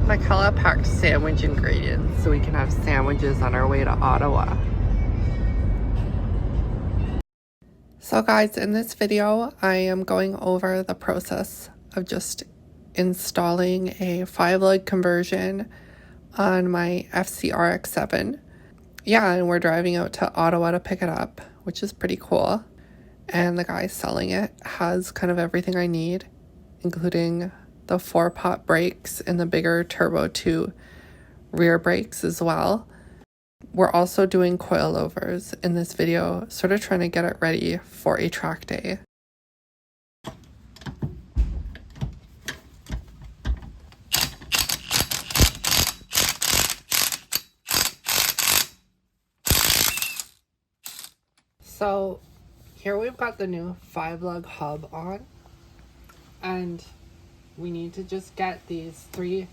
Michaela packed sandwich ingredients so we can have sandwiches on our way to Ottawa. So guys, in this video, I am going over the process of just installing a 5-lug conversion on my FC RX7. Yeah, and we're driving out to Ottawa to pick it up, which is pretty cool. And the guy selling it has kind of everything I need, including the 4-pot brakes and the bigger Turbo 2 rear brakes as well. We're also doing coilovers in this video, sort of trying to get it ready for a track day. So here we've got the new 5-lug hub on, and we need to just get these 3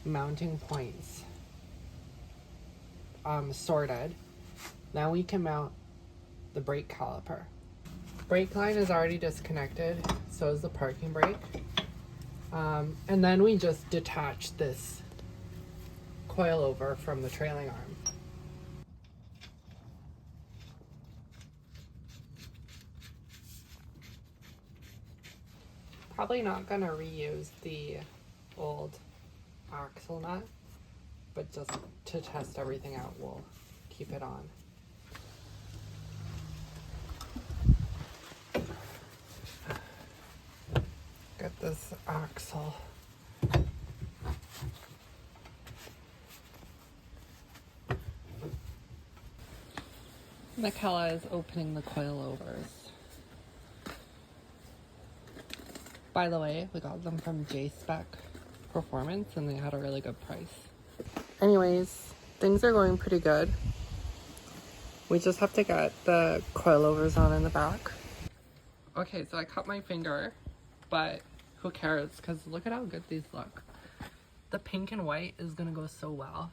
mounting points sorted. Now we can mount the brake caliper. Brake line is already disconnected, so is the parking brake. And then we just detach this coilover from the trailing arm. Probably not gonna reuse the old axle nut, but just to test everything out, we'll keep it on. Get this axle. Michaela is opening the coilovers. By the way, we got them from J-Spec Performance and they had a really good price. Anyways, things are going pretty good. We just have to get the coilovers on in the back. Okay, so I cut my finger, but who cares? Because look at how good these look. The pink and white is gonna go so well.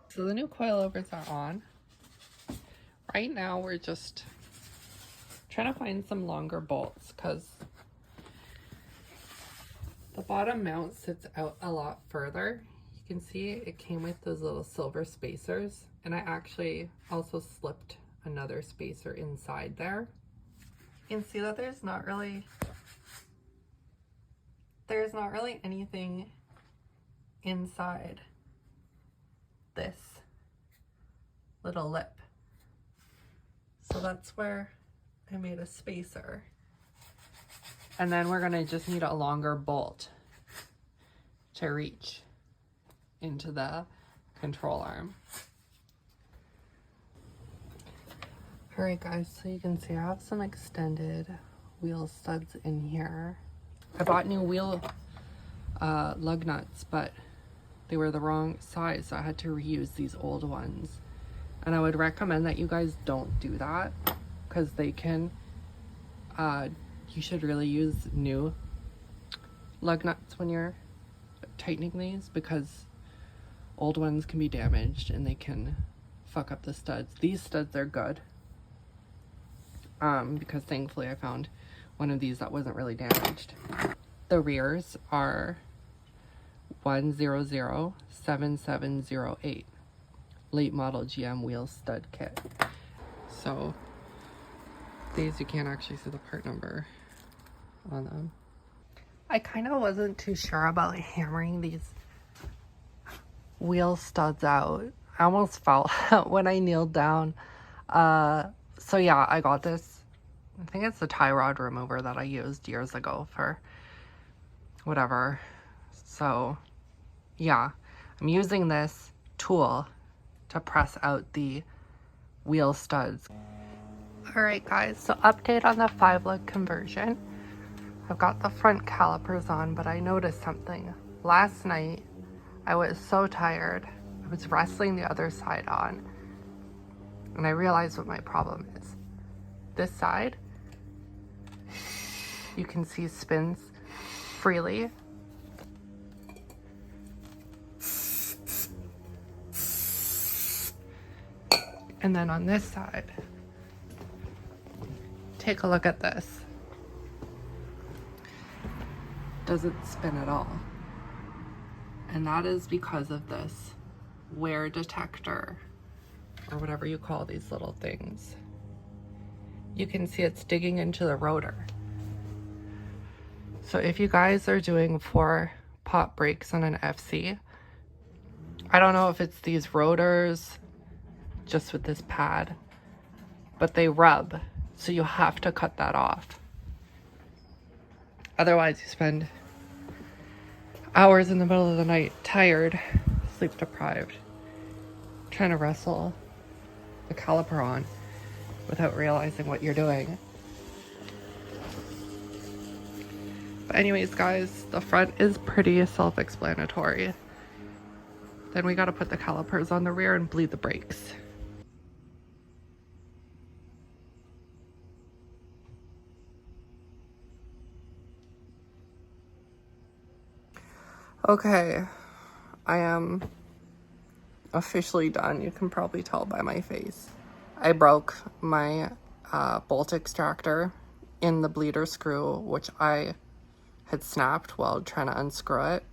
So the new coilovers are on. Right now we're just trying to find some longer bolts because the bottom mount sits out a lot further. You can see it came with those little silver spacers, and I actually also slipped another spacer inside there. You can see that there's not really anything inside this little lip. So that's where I made a spacer. And then we're gonna just need a longer bolt to reach into the control arm. All right guys, so you can see I have some extended wheel studs in here. I bought new wheel lug nuts, but they were the wrong size, so I had to reuse these old ones. And I would recommend that you guys don't do that, because they can, you should really use new lug nuts when you're tightening these, because old ones can be damaged and they can fuck up the studs. These studs are good, because thankfully I found one of these that wasn't really damaged. The rears are 1007708 late model GM wheel stud kit. So these, you can't actually see the part number on them. I kind of wasn't too sure about hammering these wheel studs out. I almost fell when I kneeled down. So yeah, I got this. I think it's the tie rod remover that I used years ago for whatever. So yeah, I'm using this tool to press out the wheel studs. All right guys, so update on the 5-lug conversion. I've got the front calipers on, but I noticed something. Last night, I was so tired. I was wrestling the other side on, and I realized what my problem is. This side, you can see spins freely. And then on this side, take a look at this. doesn't spin at all. And that is because of this wear detector, or whatever you call these little things. You can see it's digging into the rotor. So if you guys are doing 4 pot brakes on an FC, I don't know if it's these rotors, just with this pad, but they rub, so you have to cut that off. Otherwise you spend hours in the middle of the night, tired, sleep deprived, trying to wrestle the caliper on without realizing what you're doing. But anyways, guys, the front is pretty self-explanatory. Then we gotta put the calipers on the rear and bleed the brakes. Okay, I am officially done. You can probably tell by my face. I broke my bolt extractor in the bleeder screw, which I had snapped while trying to unscrew it.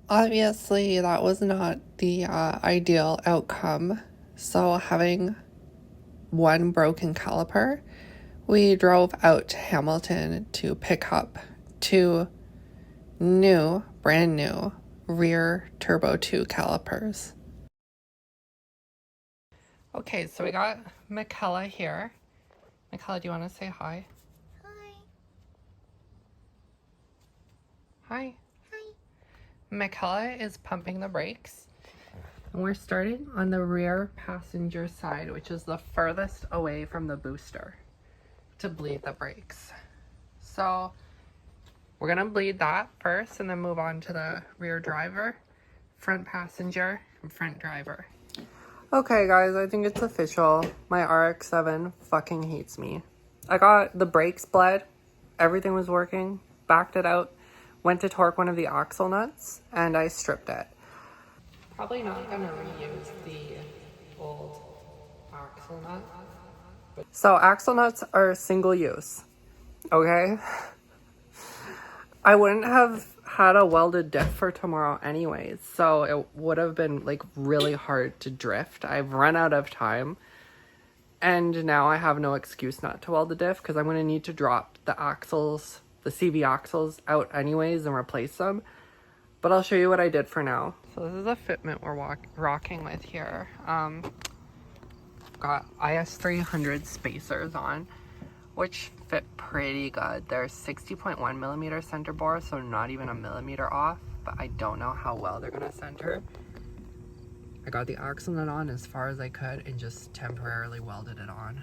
Obviously, that was not the ideal outcome. So having one broken caliper, we drove out to Hamilton to pick up 2 brand new rear turbo 2 calipers. Okay, so we got Michaela here. Michaela, do you want to say hi? Hi. Hi. Hi. Michaela is pumping the brakes. And we're starting on the rear passenger side, which is the furthest away from the booster, to bleed the brakes. So we're gonna bleed that first and then move on to the rear driver, front passenger, and front driver. Okay guys, I think it's official. My RX7 fucking hates me. I got the brakes bled, everything was working, backed it out, went to torque one of the axle nuts, and I stripped it. Probably not gonna reuse the old axle nut. So axle nuts are single use, okay? I wouldn't have had a welded diff for tomorrow anyways, so it would have been like really hard to drift. I've run out of time, and now I have no excuse not to weld the diff because I'm going to need to drop the axles, the CV axles out anyways and replace them. But I'll show you what I did for now. So this is a fitment we're rocking with here. Got IS300 spacers on, which fit pretty good. They're 60.1 millimeter center bore, so not even a millimeter off, but I don't know how well they're gonna center. I got the axle nut on as far as I could and just temporarily welded it on.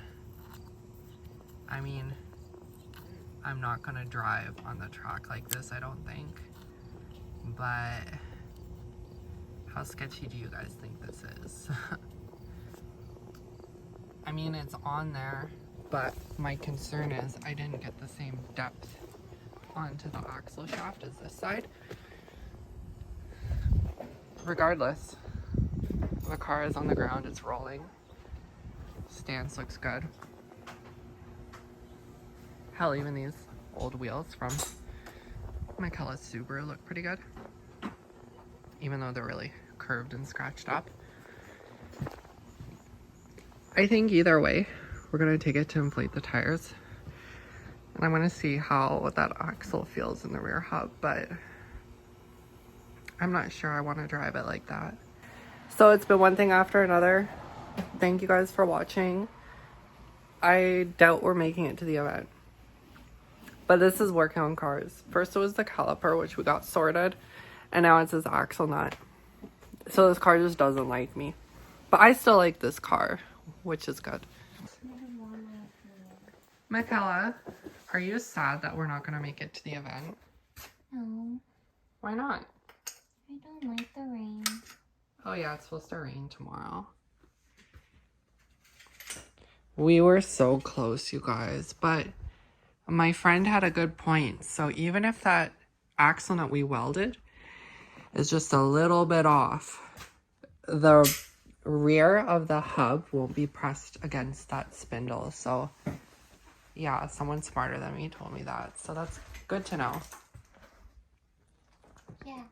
I mean, I'm not gonna drive on the track like this, I don't think, but how sketchy do you guys think this is? I mean, it's on there, but my concern is I didn't get the same depth onto the axle shaft as this side. Regardless, the car is on the ground, it's rolling. Stance looks good. Hell, even these old wheels from Michaela's Subaru look pretty good, even though they're really curved and scratched up. I think either way, we're gonna take it to inflate the tires. And I'm gonna see how that axle feels in the rear hub, but I'm not sure I wanna drive it like that. So it's been one thing after another. Thank you guys for watching. I doubt we're making it to the event, but this is working on cars. First it was the caliper, which we got sorted, and now it's this axle nut. So this car just doesn't like me, but I still like this car, which is good. Michaela, are you sad that we're not gonna make it to the event? No, Why not? I don't like the rain. Oh yeah, it's supposed to rain tomorrow. We were so close, you guys, but my friend had a good point. So even if that axle nut we welded is just a little bit off, the rear of the hub won't be pressed against that spindle. So yeah, someone smarter than me told me that. So that's good to know. Yeah.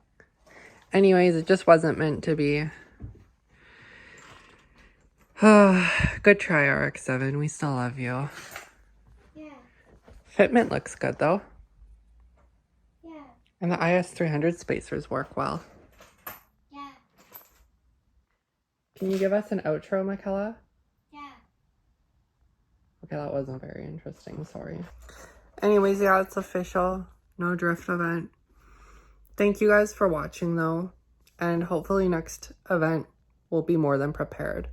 Anyways, it just wasn't meant to be. Good try, RX7. We still love you. Yeah. Fitment looks good, though. Yeah. And the IS300 spacers work well. Yeah. Can you give us an outro, Michaela? Yeah. Okay, that wasn't very interesting. Sorry. Anyways, yeah, it's official. No drift event. Thank you guys for watching, though. And hopefully next event will be more than prepared.